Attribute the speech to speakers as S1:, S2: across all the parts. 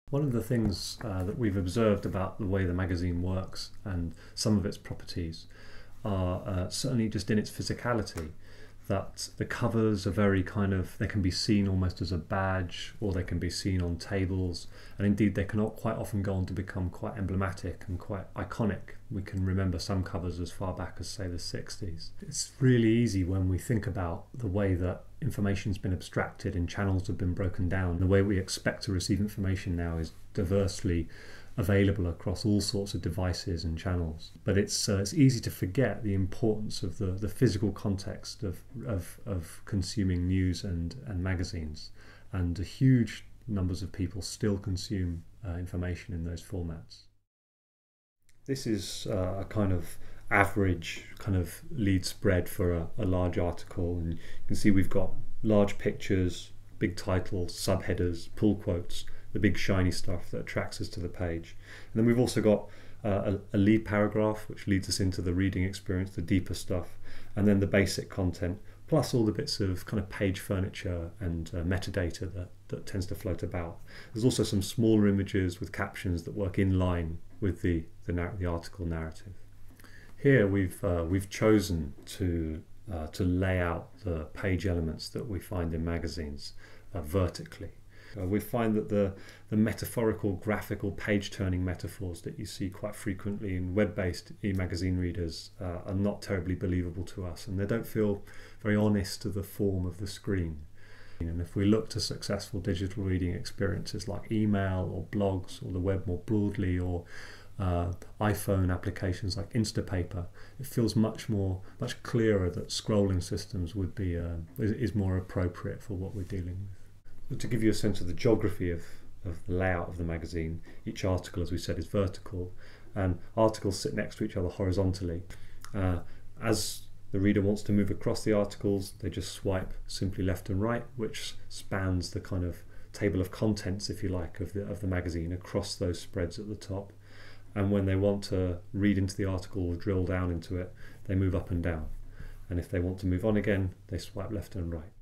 S1: One of the things that we've observed about the way the magazine works and some of its properties are certainly just in its physicality, that the covers are very they can be seen almost as a badge, or they can be seen on tables, and indeed they can quite often go on to become quite emblematic and quite iconic. We can remember some covers as far back as, say, the 60s. It's really easy when we think about the way that information's been abstracted and channels have been broken down. The way we expect to receive information now is diversely available across all sorts of devices and channels. But it's easy to forget the importance of the physical context of consuming news and magazines. And huge numbers of people still consume information in those formats. This is a kind of average lead spread for a large article, and you can see we've got large pictures, big titles, subheaders, pull quotes, the big shiny stuff that attracts us to the page. And then we've also got a lead paragraph, which leads us into the reading experience, the deeper stuff, and then the basic content, plus all the bits of kind of page furniture and metadata that tends to float about. There's also some smaller images with captions that work in line with the article narrative. Here we've chosen to lay out the page elements that we find in magazines vertically. We find that the metaphorical, graphical, page-turning metaphors that you see quite frequently in web-based e-magazine readers are not terribly believable to us, and they don't feel very honest to the form of the screen. And if we look to successful digital reading experiences like email or blogs or the web more broadly, or iPhone applications like Instapaper, it feels much clearer that scrolling systems would be is more appropriate for what we're dealing with. To give you a sense of the geography of the layout of the magazine, each article, as we said, is vertical, and articles sit next to each other horizontally. As the reader wants to move across the articles, they just swipe simply left and right, which spans the kind of table of contents, if you like, of the magazine across those spreads at the top. And when they want to read into the article or drill down into it, they move up and down. And if they want to move on again, they swipe left and right.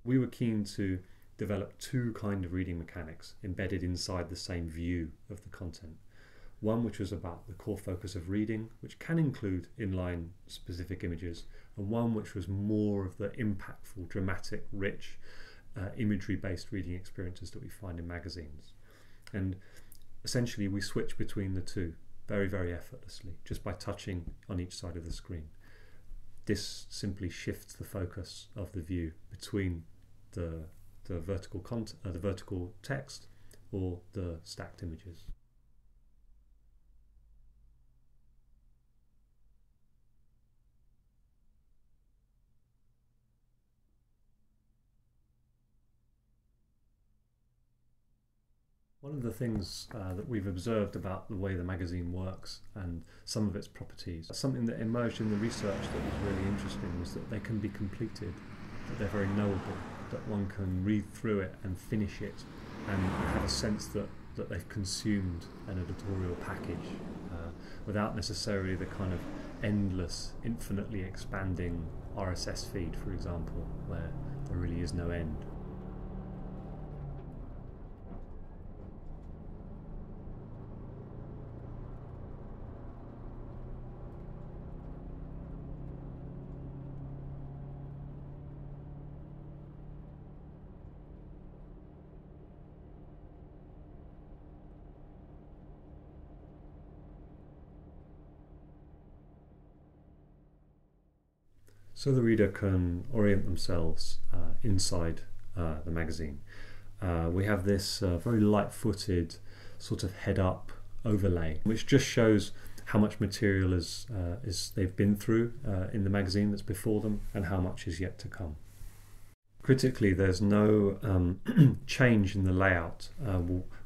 S1: We were keen to develop two kinds of reading mechanics embedded inside the same view of the content. One which was about the core focus of reading, which can include inline specific images, and one which was more of the impactful, dramatic, rich, imagery-based reading experiences that we find in magazines. And essentially we switch between the two very, very effortlessly, just by touching on each side of the screen. This simply shifts the focus of the view between the vertical text or the stacked images. One of the things that we've observed about the way the magazine works and some of its properties, something that emerged in the research that was really interesting, was that they can be completed, that they're very knowable, that one can read through it and finish it and have a sense that they've consumed an editorial package without necessarily the kind of endless, infinitely expanding RSS feed, for example, where there really is no end. So the reader can orient themselves inside the magazine. We have this very light-footed sort of head-up overlay, which just shows how much material they've been through in the magazine that's before them, and how much is yet to come. Critically, there's no change in the layout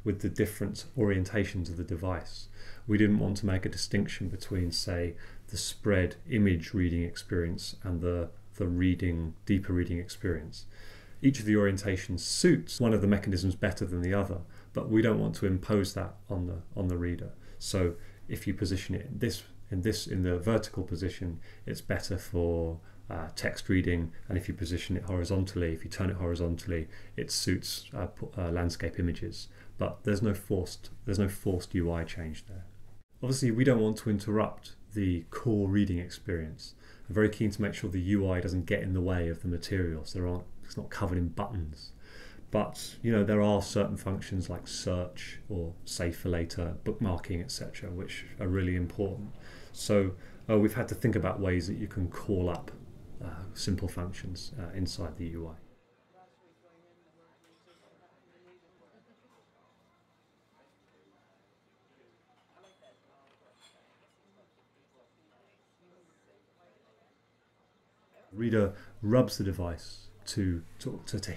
S1: with the different orientations of the device. We didn't want to make a distinction between, say, the spread image reading experience and the the deeper reading experience. Each of the orientations suits one of the mechanisms better than the other, but we don't want to impose that on the reader. So if you position it in the vertical position, it's better for text reading, and if you position it horizontally, if you turn it horizontally, it suits landscape images. But there's no forced UI change there. Obviously, we don't want to interrupt the core reading experience. I'm very keen to make sure the UI doesn't get in the way of the material, so it's not covered in buttons. But there are certain functions like search or save for later, bookmarking, etc., which are really important. So we've had to think about ways that you can call up simple functions inside the UI. The reader rubs the device to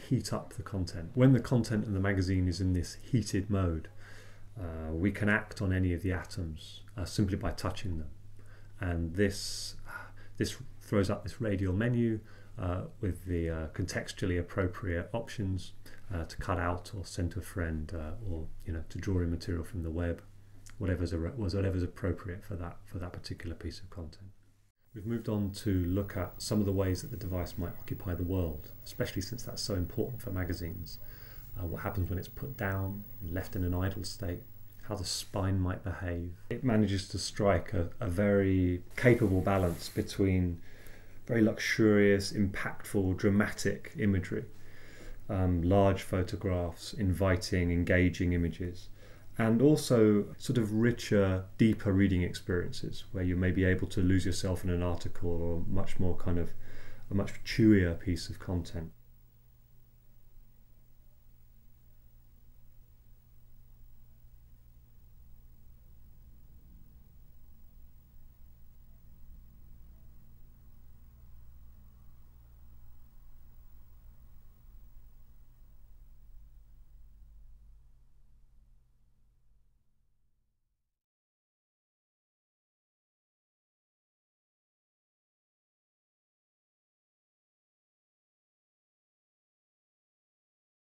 S1: heat up the content. When the content in the magazine is in this heated mode, we can act on any of the atoms simply by touching them. And this throws up this radial menu with the contextually appropriate options to cut out or send to a friend, or to draw in material from the web, whatever's appropriate for that particular piece of content. We've moved on to look at some of the ways that the device might occupy the world, especially since that's so important for magazines. What happens when it's put down and left in an idle state, how the spine might behave. It manages to strike a very capable balance between very luxurious, impactful, dramatic imagery, large photographs, inviting, engaging images, and also sort of richer, deeper reading experiences where you may be able to lose yourself in an article or a much chewier piece of content.